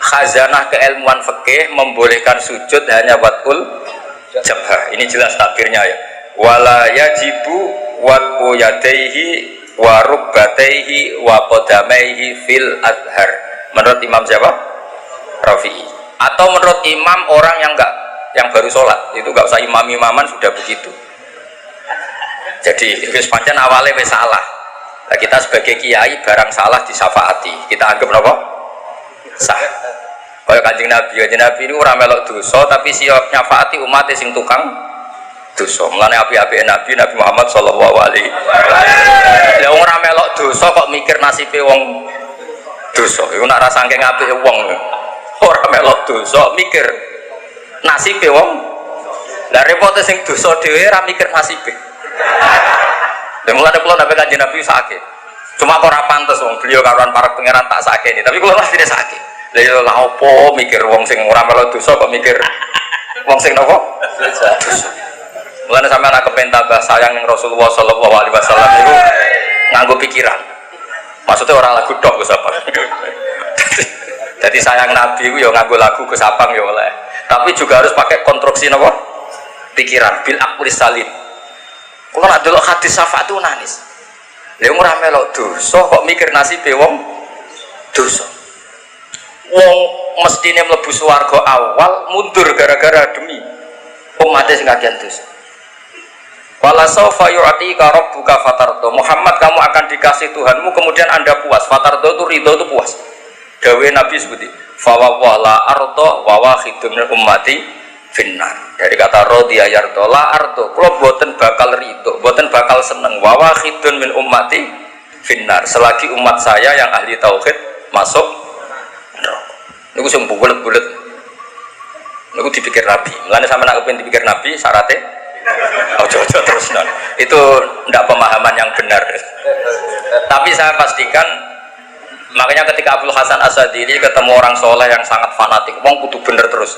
khazanah keilmuan fikih membolehkan sujud hanya watul jabhah. Ini jelas takbirnya ya. Wala yajibu wat'u yadaihi wa rukbataihi wa qadamaihi fil adhar. Menurut Imam siapa? Rafi'i. Atau menurut imam orang yang baru sholat itu nggak usah imam-imaman sudah begitu. Jadi itu sepanjang awalnya wis salah. Nah, kita sebagai kiai barang salah disyafaati. Kita anggap apa? Sah. Kayak Kanjeng Nabi ini ora melok dosa tapi siap nyafaati umat sing tukang dosa. Mulane api-api Nabi Muhammad sallallahu alaihi wasallam. Lah wong ora melok dosa kok mikir nasibe wong dosa. Iku nek ra saking apike wong. Ora melok dosa mikir nasibe wong. Lah repote sing dosa dhewe ora mikir nasibe. Lah mulane kula nek Kanjeng Nabi sakit. Cuma kok ora pantes wong beliau karuan para pangeran tak sakit. Tapi kula mestine sakit. Lah ya lha opo mikir wong sing ora melok dosa kok mikir wong sing napa? Dosa. Mulane sampeyan nak kepen tambah sayang ning Rasulullah sallallahu alaihi wasallam itu nganggo pikiran. Maksudnya orang lagu tok Gus Apang. Jadi sayang Nabi itu ya nganggo lagu Gus Apang ya oleh. Tapi juga harus pakai konstruksi napa? Pikiran bil aqlis salim. Kalau nak delok hadis syafaat itu nangis. Lha ora melok dosa kok mikir nasibe wong dosa. Wong mestine mlebu swarga awal mundur gara-gara demi umatnya sing kagian dosa. Wala sawfa yu'tika rabbuka fatardo. Muhammad, kamu akan dikasih Tuhanmu kemudian Anda puas. Fatardo itu ridho, itu puas. Dawe Nabi seperti fawwala ardo wa wahidun min ummati finnar. Dari kata radiya yardo la ardo. Kalau boten bakal ridho, boten bakal seneng. Wa wahidun min ummati finnar. Selagi umat saya yang ahli tauhid masuk neraka. Niku sing bulet-bulet. Niku dipikir Nabi. Mulane sampeyan nak kepengin dipikir Nabi syaratnya ojo terus non. Itu tidak pemahaman yang benar. Tapi saya pastikan, makanya ketika Abdul Hasan Asadili ketemu orang soleh yang sangat fanatik, wong kudu bener terus.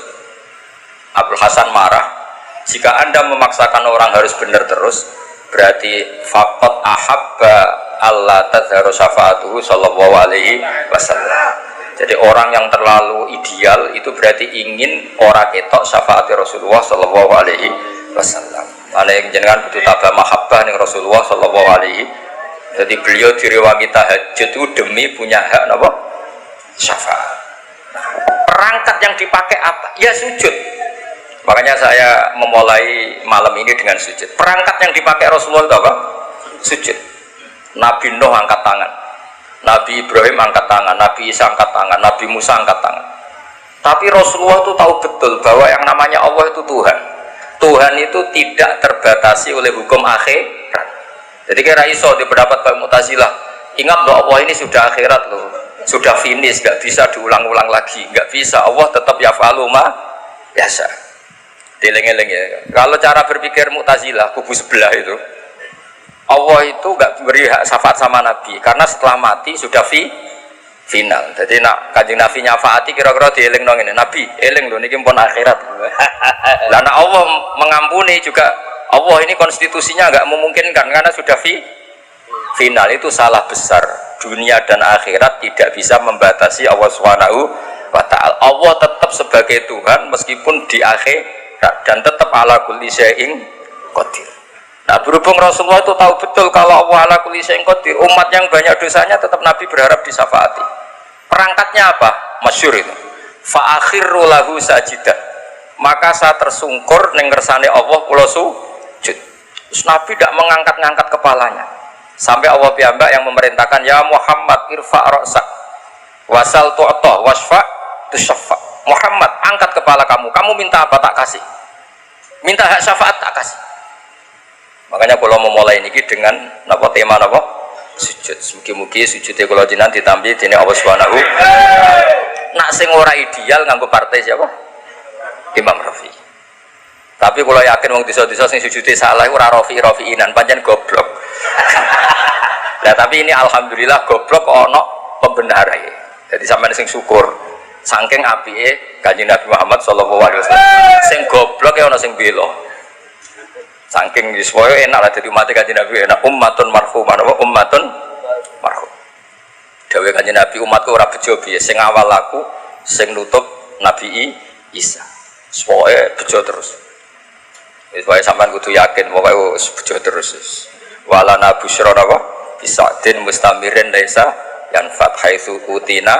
Abdul Hasan marah, jika Anda memaksakan orang harus bener terus, berarti faqat ahabba Allah tadharu syafa'atuhu sallallahu alaihi wasallam. Jadi orang yang terlalu ideal itu berarti ingin orang ketok syafaat Rasulullah sallallahu alaihi wasallam. Ana yang jenengan butuh tabah mahabbah ning Rasulullah sallallahu alaihi. Jadi beliau diriwayati tahajud itu demi punya hak napa? Syafaat. Perangkat yang dipakai apa? Ya sujud. Makanya saya memulai malam ini dengan sujud. Perangkat yang dipakai Rasulullah itu apa? Sujud. Nabi Nuh angkat tangan, Nabi Ibrahim angkat tangan, Nabi Isa angkat tangan, Nabi Musa angkat tangan. Tapi Rasulullah itu tahu betul bahwa yang namanya Allah itu Tuhan. Tuhan itu tidak terbatasi oleh hukum akhirat. Jadi kira iso di pendapat Pak Mu'tazilah, ingat loh Allah ini sudah akhirat loh, sudah finish, nggak bisa diulang-ulang lagi, nggak bisa. Allah tetap yaf'alu ma yasha. Dileng-eleng ya. Kalau cara berpikir Mu'tazilah kubu sebelah itu, Allah itu nggak beri hak syafaat sama Nabi karena setelah mati sudah final. Jadi nak Kanjeng Nabi nyafaati kira-kira dieling dong ini. Nabi, eling loh niki pun akhirat. Lah nak Allah mengampuni juga, Allah ini konstitusinya nggak memungkinkan karena sudah final. Itu salah besar. Dunia dan akhirat tidak bisa membatasi Allah Subhanahu wa ta'ala. Allah tetap sebagai Tuhan meskipun di akhirat dan tetap ala kulli syai'in qadir. Nah berhubung Rasulullah itu tahu betul kalau Allah ala kulli syai'in qadir, umat yang banyak dosanya tetap Nabi berharap disyafaati. Perangkatnya apa? Masyhur itu. Fa akhiru lahu sajidah. Maka saya tersungkur ning ngersane Allah kula sujud. Terus Nabi tidak mengangkat-ngangkat kepalanya. Sampai Allah piyambak yang memerintahkan, ya Muhammad irfa' ra'sak wasal tu'ta wasfa tusyaffa. Muhammad, angkat kepala kamu. Kamu minta apa tak kasih. Minta hak syafaat tak kasih. Makanya kalau memulai ini dengan napa tema napa? Sujud. Mugi-mugi sujudnya kalau jinan ditambi dene Allah Subhanahu. Nak sing ora ideal nganggo partai siapa? Imam Rafi. Tapi kalau yakin wong desa-desa sing sujudnya salah ora Rafi-Rafiinan pancen goblok. Nah tapi ini alhamdulillah goblok ono pembenaran. Jadi sampean sing syukur saking apike Kanjeng Nabi Muhammad sallallahu alaihi wasallam. Sing goblok ya ono sing bela. Saking supaya enak lah jadi umat Kanjeng Nabi, enak ummatun marhumah, ummatun marhum. Dawe Kanjeng Nabi, umatku ora bejo piye, sing awal aku sing nutup Nabi Isa. Pokoke bejo terus. Wis wae sampean kudu yakin pokoke wis bejo terus. Wala nabusyra apa? Bisadin mustamirin laisa yan fathaitsu utina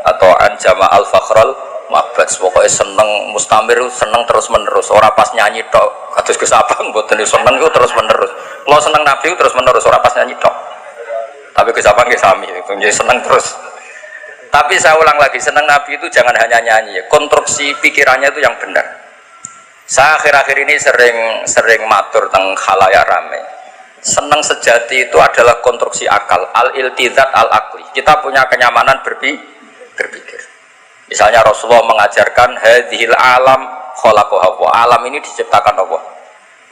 atau anjama al fakhral mabas. Pokoke seneng mustamir seneng terus menerus. Ora pas nyanyi tok. Kados Gus Abang mboten seneng iku terus menerus. Kalau seneng Nabi terus menerus ora pas nyanyi tok. Tapi Gus Abang nggih sami, nggih seneng terus. Tapi saya ulang lagi, senang Nabi itu jangan hanya nyanyi, konstruksi pikirannya itu yang benar. Saya akhir-akhir ini sering matur tentang khalayak rame. Senang sejati itu adalah konstruksi akal, al-iltizat al-akli. Kita punya kenyamanan berpikir. Misalnya Rasulullah mengajarkan hadhil alam khalaqaha Allah. Alam ini diciptakan Allah.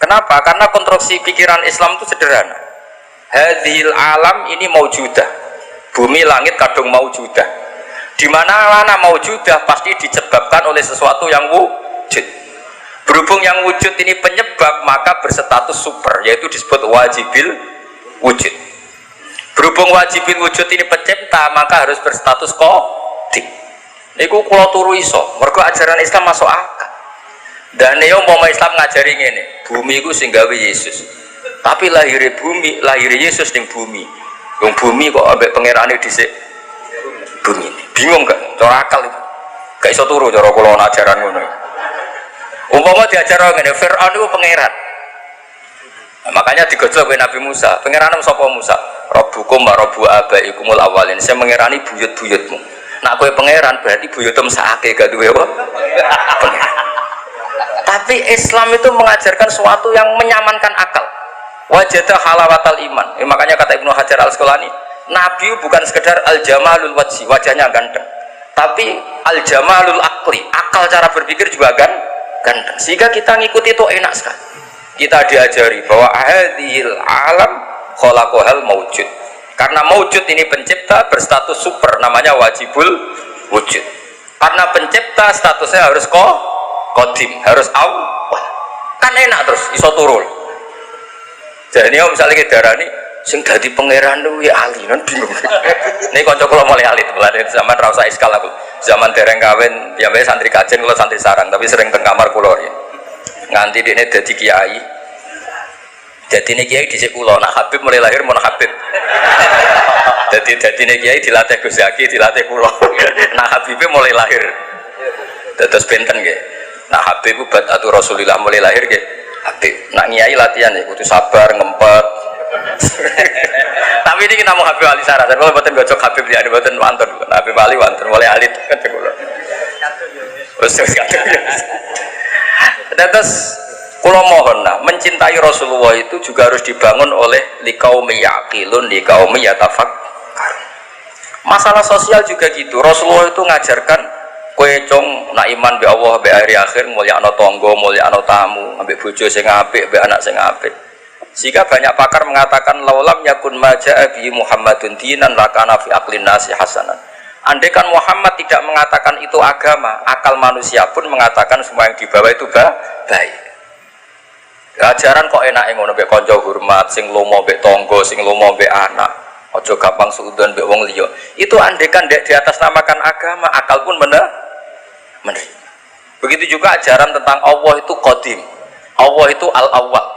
Kenapa? Karena konstruksi pikiran Islam itu sederhana. Hadhil alam ini maujudah. Bumi langit kadung maujudah. Di mana maujudah pasti disebabkan oleh sesuatu yang wujud. Berhubung yang wujud ini penyebab, maka berstatus super, yaitu disebut wajibil wujud. Berhubung wajibil wujud ini pencipta, maka harus berstatus qadim. Niku kula turu iso, mergo ajaran Islam masuk akal. Dan yo umpama Islam ngajari ngene, bumi iku sing gawe Yesus. Tapi lahir bumi, lahir Yesus ning bumi. Wong bumi kok ambek pangerane dhisik bumi ini. Bingung gak? Cara akal itu gak iso turu cara kula ajaran ngono. Umpama diajar ngene, Firaun itu pangeran. Nah, makanya digojlok oleh Nabi Musa. Pangeran sapa Musa? Rabbukum wa rabbu abaikumul awalin. Saya mengerani buyut-buyutmu. Nak kowe pangeran berarti buyutem sakake gak duwe apa? Tapi Islam itu mengajarkan sesuatu yang menyamankan akal. Wajadah halawatal iman. Makanya kata Ibnu Hajar Al-Asqalani, Nabi bukan sekedar al-jamalul wajhi, wajahnya ganteng, tapi al-jamalul akli, akal cara berpikir juga ganteng, sehingga kita ngikuti itu enak sekali. Kita diajari bahwa hadhil alam khalaqahal maujud, karena maujud ini pencipta berstatus super, namanya wajibul wujud. Karena pencipta statusnya harus qadim, harus awal, kan enak terus iso turun. Jadi misalnya kita darani sing dadi pangeran lu ya ali kan bingung. Nih kanca kula mulai alit mulai zaman ra usah iskal aku. Zaman dereng kawin ya santri kajen kula santri sarang tapi sering teng kamar kula ya. Nganti dekne dadi kiai. Dadine kiai dhisik kula, nak Habib mulai lahir mun Habib. Dadine kiai dilatih Gus Zaki, dilatih kula. Nak Habib mulai lahir. Dados benten nggih. Nak Habib batatu Rasulillah mulai lahir nggih. Habib. Nak kiai latihan ya kudu sabar ngempet. Tapi ini kita mau Habib Ali Sarah, kalau buatan gocok Habib dia ada buatan wantun, Habib Ali wantun, mulai alit kan cekulo. Terus, kalau mohon lah, mencintai Rasulullah itu juga harus dibangun oleh likaumi yaqilun, likaumi yatafakkar. Masalah sosial juga gitu. Rasulullah itu ngajarkan kue cong nak iman be Allah be hari akhir mulia ano tonggo, mulia ano tamu, ambek bojo sing apik, be anak sing apik. Sehingga banyak pakar mengatakan laulam yakun maja'a bi Muhammadun dinan lakana fi aqlin nasi hasanan. Andai kan Muhammad tidak mengatakan itu agama, akal manusia pun mengatakan semua yang dibawa itu baik. Ajaran kok enak ngono mbek kanca hormat, sing lomo mbek tangga, sing lomo mbek anak. Aja gampang suudon mbek wong liya. Itu andai kan di atas namakan agama, akal pun menerima. Begitu juga ajaran tentang Allah itu qadim. Allah itu al-awwal.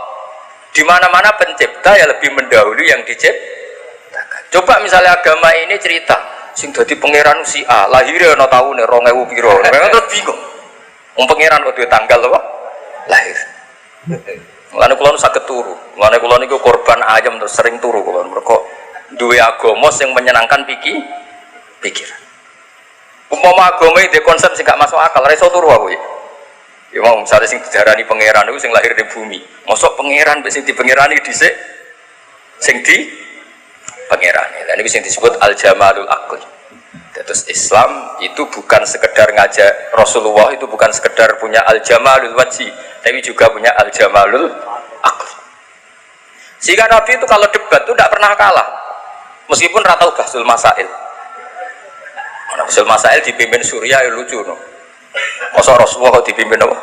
Di mana-mana pencipta ya lebih mendahului yang diciptakan. Coba misalnya agama ini cerita sing dadi pangeran si A lahir ana taune 2000 piro. Memang terus bingung. Wong pangeran kok duwe tanggal apa? Lahir. Mulane kula saged turu. Mulane kula niku korban ayam terus sering turu kula. Mergo duwe agama sing menyenangkan pikiran. Umpama agama iki konsep sing gak masuk akal, ora iso turu aku iki. Ya mau misalnya sing dijarani pangeran itu sing lahir di bumi, masuk pangeran sing di pangerani dhisik sing di pangerani. Lah niku sing disebut al jamalul aqli. Terus Islam itu bukan sekedar ngajak, Rasulullah itu bukan sekedar punya al jamalul wajhi, tapi juga punya al jamalul aqli. Sehingga Nabi itu kalau debat itu tidak pernah kalah, meskipun ratau bahsul masail. Bahsul masail dipimpin Surya ya lucu no. Masa Rasulullah dipimpin apa?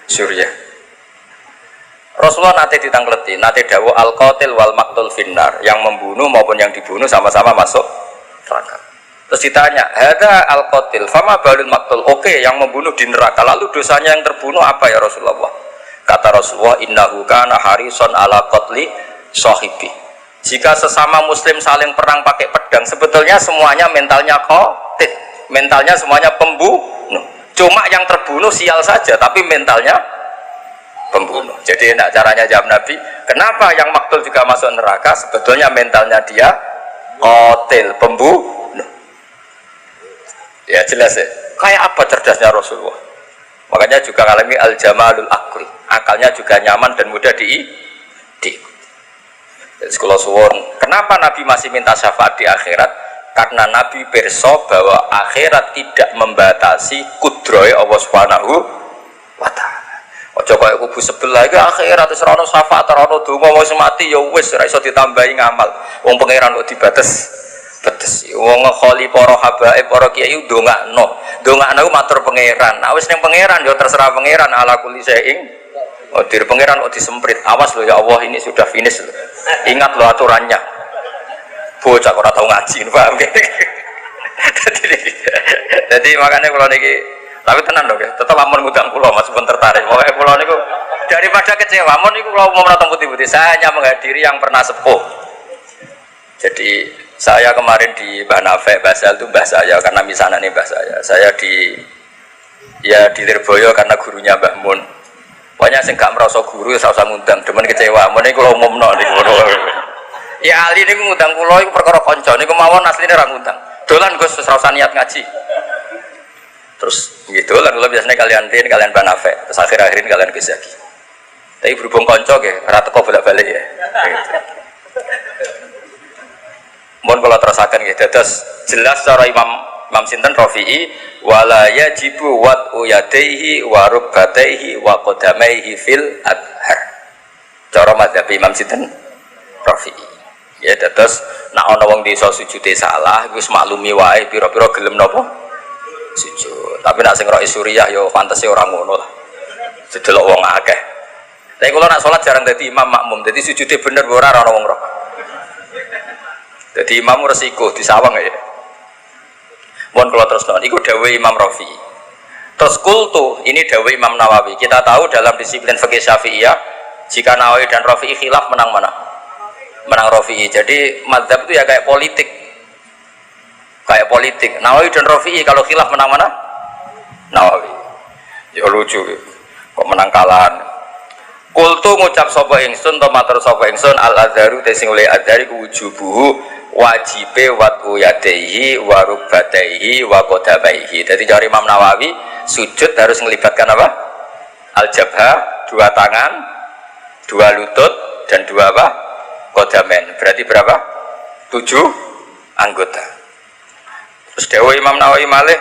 Surya. Rasulullah nate ditangkleti, nate dawuh al-qatil wal maqtul finnar, yang membunuh maupun yang dibunuh sama-sama masuk neraka. Terus ditanya, "Hada al-qatil, fama balul maktul?" Oke, yang membunuh di neraka. Lalu dosanya yang terbunuh apa ya Rasulullah? Kata Rasulullah, "Innahu kana harisan ala qatli sahibi." Jika sesama muslim saling perang pakai pedang, sebetulnya semuanya mentalnya qatil. Mentalnya semuanya pembunuh. Cuma yang terbunuh sial saja, tapi mentalnya pembunuh. Jadi enak caranya jawab Nabi, kenapa yang maktul juga masuk neraka? Sebetulnya mentalnya dia qatil, pembunuh. Ya jelas ya, kayak apa cerdasnya Rasulullah. Makanya juga alami al-jamalul akli, akalnya juga nyaman dan mudah diikuti. Jadi kalau suwon, kenapa Nabi masih minta syafaat di akhirat? Karena Nabi perso bahwa akhirat tidak membatasi kudroy Allah Subhanahu wa ta'ala. Ojo kaya kubu sebelah iki akhirat wis ora ono syafaat, ora ono donga wis mati ya wis ora iso ditambahi ngamal. Wong pangeran kok dibates. Betes, wong ngekholi para habaib, para kiai ndongakno iku matur pangeran. Nah wis ning pangeran ya terserah pangeran ala kulli syai'in. Oh, dir pangeran kok disemprit. Awas lho ya Allah, ini sudah finish lho. Ingat lho aturannya. Bocah ora tau ngaji, paham ge. Jadi makanya kula niki, tapi tenan lho nggih, tetep ampun ngundang kula Mas pun tertarik. Pokoke kula niku daripada kecewa, ampun niku kula mau menonton putih-putih. Saya hanya menghadiri yang pernah sepuh. Jadi saya kemarin di Mbah Nafek, Basal itu mbah saya karena misalnya nih mbah saya. Saya di Lirboyo karena gurunya Mbah Mun. Pokoknya saya nggak merasa guru, saya usah ngundang. Demen kecewa. Mun ini kalau umumno nih, ya Ali ini ngundang kulo, itu perkara konco. Ini kemauan aslinya orang ngundang. Dolan Gus, usah niat ngaji. Terus gitu, lan kulo biasanya kalian Mbah Nafek. Terus akhir-akhir ini kalian Gus lagi. Tapi berhubung konco, rata kok bolak-balik ya. Mohon kalau terusakan gitu, terus jelas cara Imam Sinten Rafi'i wala yajibu wat'u yadaihi wa rukbataihi wa qadamaihi fil adhar. Cara madzhab Imam Sinten Rafi'i. Ya terus nak ana wong desa sujude salah wis maklumi wae pira-pira gelem napa sujud. Tapi nak sing rois Suriah ya fantasi ora ngono lah. Sedelok wong akeh. Tapi kalau nak salat jarang dadi imam makmum, dadi sujude bener ora ana wong roh. Jadi imam resiko di sawang ya. Mohon kalau terus nol, itu dawai Imam Rafi'i. Terus kultu, ini dawai Imam Nawawi. Kita tahu dalam disiplin fikih Syafi'iyah, jika Nawawi dan Rafi'i khilaf menang mana? Menang Rafi'i. Jadi madzhab itu ya kayak politik. Kayak politik. Nawawi dan Rafi'i kalau khilaf menang mana? Nawawi. Ya lucu. Kok menang kalahan. Kultu ngucap sapa ingsun to matur sapa ingsun al-adharu te sing oleh adhari wujubuhu wajibe wat'u yadaihi wa rukbataihi wa qadamaihi. Jadi dari Imam Nawawi sujud harus melibatkan apa? Al-jabha, dua tangan, dua lutut dan dua apa? Qadamen. Berarti berapa? 7 anggota. Terus dawuh Imam Nawawi malih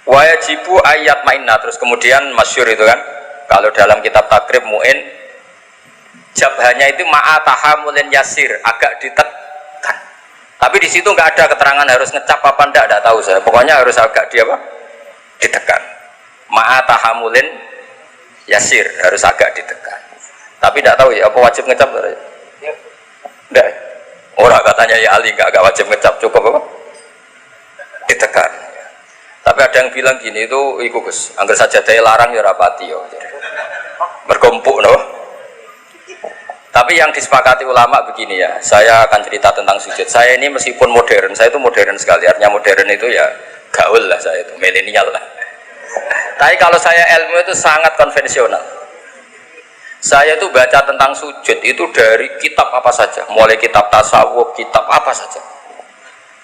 wajibu ayat mainna, terus kemudian masyhur itu kan kalau dalam kitab takrib mu'in jabhanya itu ma'atahamulin yasir, agak ditekan. Tapi di situ nggak ada keterangan harus ngecap apa ndak tahu saya. Pokoknya harus agak dia apa? Ditekan. Ma'atahamulin yasir, harus agak ditekan. Tapi ndak tahu ya apa wajib ngecap ya? Ndak. Orang katanya ya Ali nggak wajib ngecap, cukup apa? Ditekan. Tapi ada yang bilang gini itu iku Gus, angger saja daya larang ya rapati yo. Berkumpul no. Tapi yang disepakati ulama begini ya, saya akan cerita tentang sujud. Saya ini meskipun modern, saya itu modern sekali. Artinya modern itu ya gaul lah, saya itu milenial lah. Tapi kalau saya ilmu itu sangat konvensional. Saya itu baca tentang sujud itu dari kitab apa saja, mulai kitab tasawuf, kitab apa saja.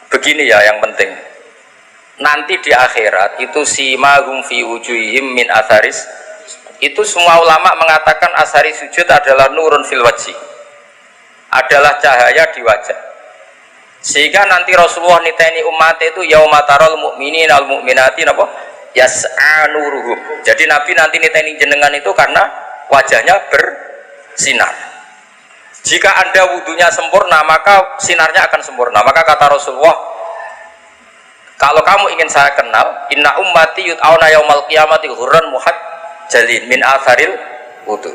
Begini ya yang penting. Nanti di akhirat itu simahum fi wujuhihim min atharis, itu semua ulama mengatakan asari sujud adalah nurun fil wajhi, adalah cahaya di wajah. Sehingga nanti Rasulullah niteni umat itu yaumatarul mu'minin al mu'minati napa yas'a nuruhum. Jadi Nabi nanti niteni jenengan itu karena wajahnya bersinar. Jika Anda wudunya sempurna maka sinarnya akan sempurna. Maka kata Rasulullah, kalau kamu ingin saya kenal, inna ummati yut'auna yaumal qiyamati ghurran muhajjalin min atharil wudu.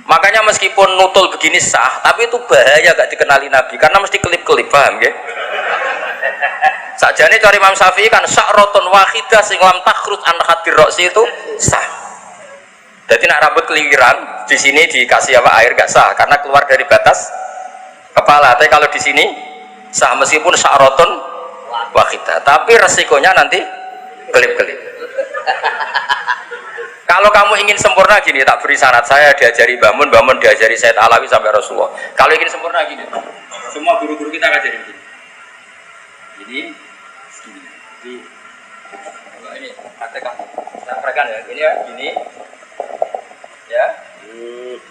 Makanya meskipun nutul begini sah, tapi itu bahaya gak dikenali Nabi karena mesti kelip-kelip, paham ya? Sakjane cari Imam Syafi'i kan sya'ratun wahidah sing lam takhruj an hadir roksi itu sah. Jadi nak rambut kelingkiran di sini dikasih apa air gak sah karena keluar dari batas kepala. Tapi kalau di sini sah meskipun sya'ratun wahidah. Tapi resikonya nanti kelip-kelip. Kalau kamu ingin sempurna gini, tak beri syarat. Saya diajari Bamun diajari Said Alawi sampai Rasulullah. Kalau ingin sempurna gini, semua guru-guru kita ngajarin gini. Ini ini praktekkan, praktekkan ya. Ini ya, gini, ya.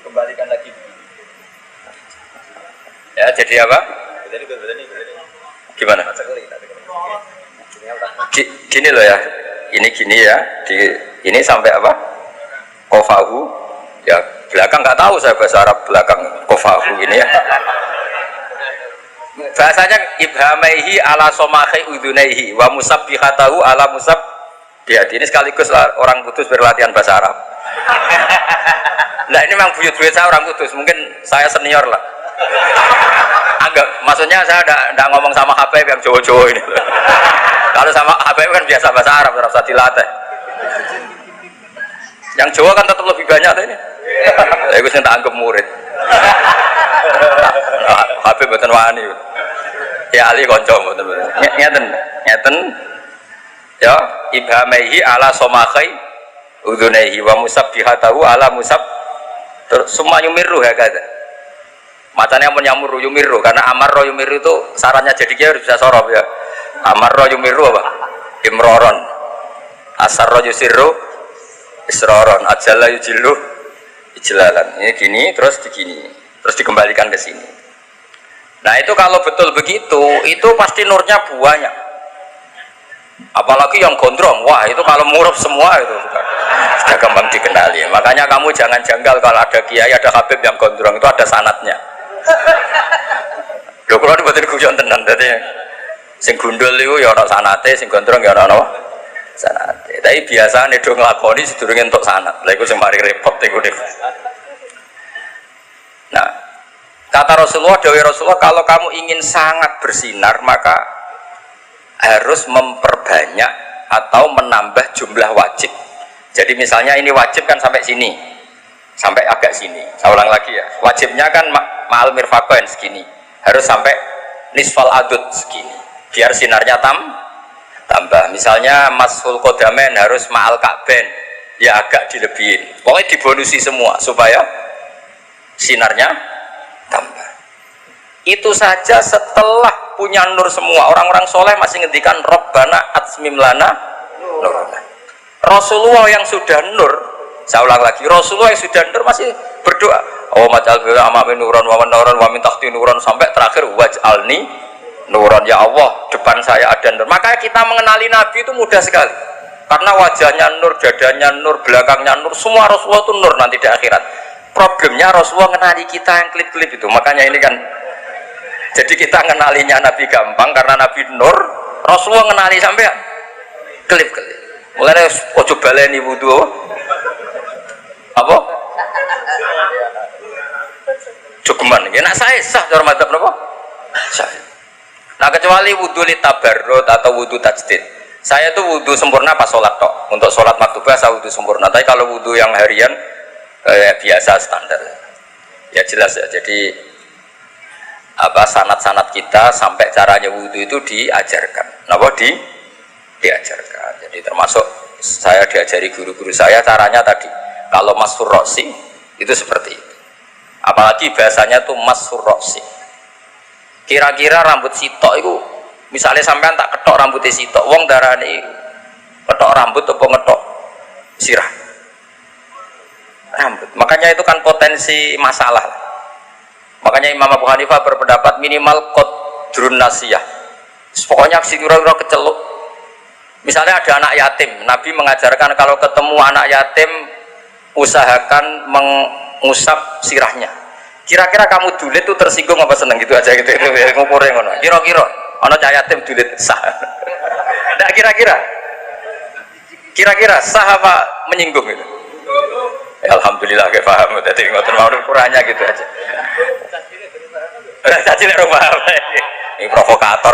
Kembalikan lagi. Ya, jadi apa? Gimana? Gini loh ya. Ini gini ya. Ini sampai apa? Kofahu. Ya, belakang nggak tahu saya bahasa Arab belakang kofahu ini ya. Bahasanya ibhamaihi ala somahi udunaihi wa musabbihatahu ala musab dia ini sekaligus lah orang Kudus berlatihan bahasa Arab. Nah ini memang buyut-buyut saya orang Kudus, mungkin saya senior lah. Anggap, maksudnya saya tidak ngomong sama Habib yang Jawa-Jawa ini. Kalau sama Habib kan biasa bahasa Arab, terus dilatih. Yang Jawa kan tetap lebih banyak ini. Saya gue tak anggap murid. Habib betul wani. Ya Ali konco betul. Ngeten. Ya ibhamaihi ala somakai udunaihi wa musabbihatahu ala musab. Terus semua yumiru ya kata. Macamnya menyamuru yumiru karena amarro yumiru itu sarannya jadi dia harus bisa sorob ya. Amarro yumiru apa? Imroron. Asarro yusiru isroron. Ajalla yujilu ijlalan. Ini gini terus begini. Terus dikembalikan ke sini. Nah itu kalau betul begitu, itu pasti nurnya banyak. Apalagi yang gondrong, wah itu kalau murup semua itu sudah gampang dikenali. Makanya kamu jangan janggal kalau ada kiai, ada habib yang gondrong, itu ada sanatnya. Lho kalau dibuatin guyon tenan, jadi sing gundul itu ya ada sanate, sing gondrong ya ada apa? Sanate. Tapi biasa nih dong ngelakoni sedurungin untuk sanat. Lah itu sembari repot itu deh. Nah, kata Rasulullah, dawai Rasulullah, kalau kamu ingin sangat bersinar maka harus memperbanyak atau menambah jumlah wajib. Jadi misalnya ini wajib kan sampai sini, sampai agak sini. Saya ulang lagi ya, wajibnya kan ma'al mirfaqain segini, harus sampai nisfal adud segini, biar sinarnya tambah. Misalnya mashul qodamain harus ma'al ka'bain, ya agak dilebihin. Pokoknya dibonusi semua supaya sinarnya tambah. Itu saja setelah punya nur semua. Orang-orang soleh masih ngendikan Rabbana atmim lana nurana. Rasulullah yang sudah nur, saya ulang lagi, Rasulullah yang sudah nur masih berdoa, oh maj'al bil amami nuran wa nuran wa min tahti nuran, sampai terakhir waj'alni nuran, ya Allah depan saya ada nur. Makanya kita mengenali Nabi itu mudah sekali, karena wajahnya nur, dadanya nur, belakangnya nur, semua Rasulullah itu nur nanti di akhirat. Problemnya Rasulullah mengenali kita yang klip-klip itu. Makanya ini kan, jadi kita mengenalinya Nabi gampang karena Nabi nur, Rasulullah mengenali sampai klip-klip. Mulai ojo baleni wudu apa? Cukuman. Ya nak saya sah cara madzhab napa? Sah. Nah kecuali wudu li tabarrud atau wudu tajdid. Saya tuh wudu sempurna pas sholat tok. Untuk sholat maktubah saya wudu sempurna. Tapi kalau wudu yang harian biasa standar. Ya jelas ya. Jadi apa sanat-sanat kita sampai caranya wudu itu diajarkan. Napa diajarkan. Jadi termasuk saya diajari guru-guru saya caranya tadi. Kalau mashur roksi itu seperti itu. Apalagi bahasanya tuh mashur roksi. Kira-kira rambut sitok itu, misalnya sampean tak ketok rambutnya sitok, wong darane ketok rambut atau ngetok sirah rambut. Makanya itu kan potensi masalah. Makanya Imam Abu Hanifah berpendapat minimal qadrun nasiyah. Pokoknya kira-kira keceluk. Misalnya ada anak yatim, Nabi mengajarkan kalau ketemu anak yatim usahakan mengusap sirahnya. Kira-kira kamu dulit itu tersinggung apa seneng gitu aja gitu, itu ngukurnya ngono. Kira-kira anak yatim dulit sah. Nah kira-kira sah apa menyinggung itu? Alhamdulillah kayak paham. Jadi ngoten mau ukurannya gitu aja. Caci nek paham. Ini provokator.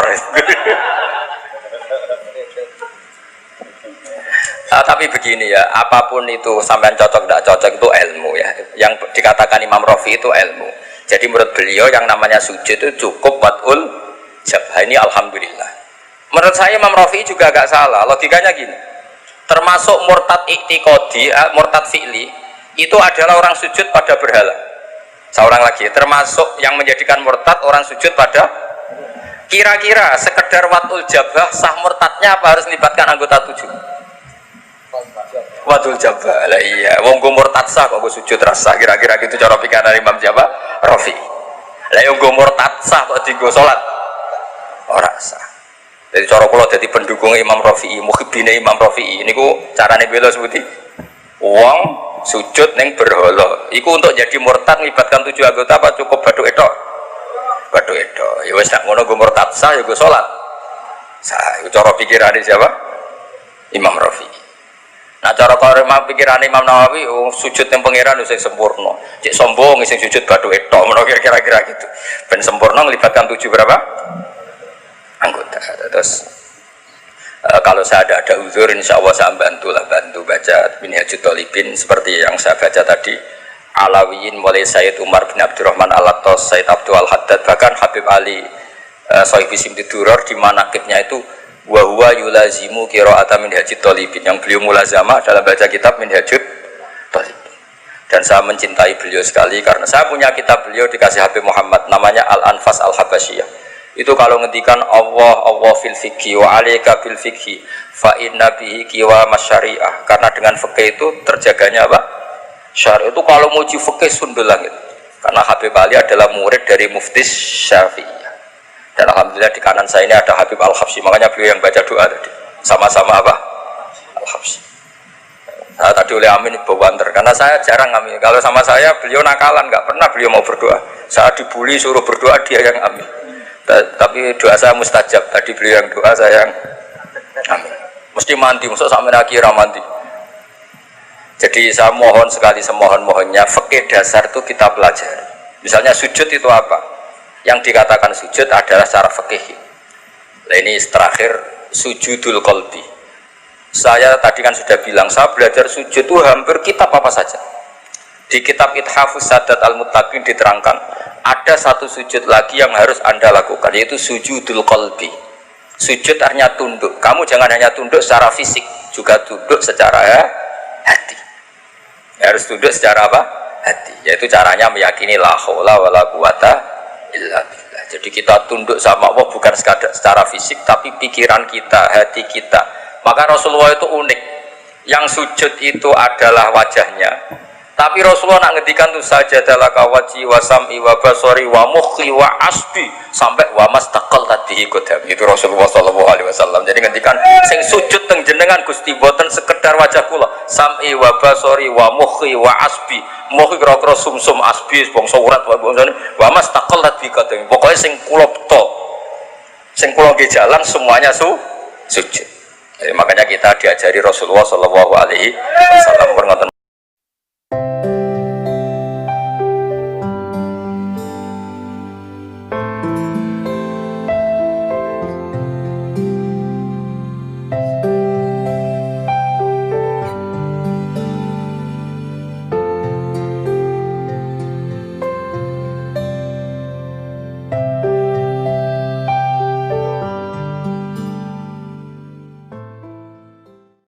Tapi begini ya, apapun itu sampean cocok tidak cocok itu ilmu ya. Yang dikatakan Imam Rafi itu ilmu. Jadi menurut beliau yang namanya sujud itu cukup watul jabhah. Ini alhamdulillah. Menurut saya Imam Rafi juga agak salah. Logikanya gini. Termasuk murtad i'tiqadi, murtad fi'li itu adalah orang sujud pada berhala. Seorang lagi, termasuk yang menjadikan murtad orang sujud pada, kira-kira sekedar watul jabhah sah murtadnya apa harus melibatkan anggota 7? Watul jabhah lah iya. Wong go murtad sah kok go sujud rasa. Kira-kira gitu cara pikiran Imam Rafi. Lah yo go murtad sah kok digo salat ora sah. Jadi cara kula dadi pendukung Imam Rafi'i, muhibbine Imam Rafi'i niku carane bela seperti wong sujud ning berhala. Iku untuk jadi murtad melibatkan 7 anggota apa cukup bathuk edok? Bathuk edok. Ya wis nek ngono go murtad sah ya go salat. Sah, iku cara pikirane siapa? Imam Rafi'i. Nah cara pikiran Imam Nawawi sujud yang pangeran wis sempurna. Cek sombong sing sujud bathuk edok menawa kira-kira gitu. Ben sempurna melibatkan 7 berapa? Anggota. Terus kalau saya ada uzur insya Allah saya bantu baca Minhajul Thalibin seperti yang saya baca tadi. Alawiyin mulai Sayyid Umar bin Abdurrahman Al-Attas, Sayyid Abdul Al-Haddad, bahkan Habib Ali Sohibi Simtiduror di manaqibnya itu wa huwa yulazimu qira'ata Minhajul Thalibin, yang beliau mulazamah dalam baca kitab Minhajul Thalibin. Dan saya mencintai beliau sekali karena saya punya kitab beliau dikasih Habib Muhammad namanya Al-Anfas Al-Habasyiyah. Itu kalau ngendikan Allah fil fikhi wa alaika bil fikhi fa inna bihi qiwa masyariah, karena dengan fikih itu terjaganya apa? Syariah. Itu kalau muji fikih sundul langit. Karena Habib Ali adalah murid dari Mufti Syafi'iyah. Dan alhamdulillah di kanan saya ini ada Habib Al-Habsyi, makanya beliau yang baca doa tadi. Sama-sama apa? Al-Habsyi. Nah, tadi oleh Amin bawanter karena saya jarang amin. Kalau sama saya beliau nakalan, nggak pernah beliau mau berdoa. Saya dibully suruh berdoa, dia yang amin. Tapi doa saya mustajab. Tadi beliau yang doa, saya yang amin. Mesti mandi, maksud sampai akhirnya mandi. Jadi saya mohon sekali semohon-mohonnya fikih dasar itu kita pelajari. Misalnya sujud itu apa? Yang dikatakan sujud adalah secara fikih. Nah ini terakhir sujudul qalbi. Saya tadi kan sudah bilang saya belajar sujud itu hampir kitab apa saja. Di kitab Ithafus Sadat Al-Muttaqin diterangkan ada satu sujud lagi yang harus Anda lakukan, yaitu sujudul qalbi. Sujud artinya tunduk. Kamu jangan hanya tunduk secara fisik, juga tunduk secara hati. Harus tunduk secara apa? Hati. Yaitu caranya meyakini la haula wala quwata illa billah. Jadi kita tunduk sama Allah bukan secara fisik, tapi pikiran kita, hati kita. Maka Rasulullah itu unik. Yang sujud itu adalah wajahnya. Tapi Rasulullah nak ngedikan tuh saja adalah kawaji wasami wa basori wa mukhi wa asbi sampai wa mastaqal tadi kodam. Itu Rasulullah SAW. Jadi ngedikan sing sujud teng jenengan Gusti boten sekedar wajah kula, sami wa basori wa mukhi wa asbi. Mukhi kira-kira sumsum asbi bangsa urat wa mastaqal tadi kodam. Pokoknya sing kula beto, sing kula nggih jalan semuanya sujud. Jadi, makanya kita diajari Rasulullah SAW berkata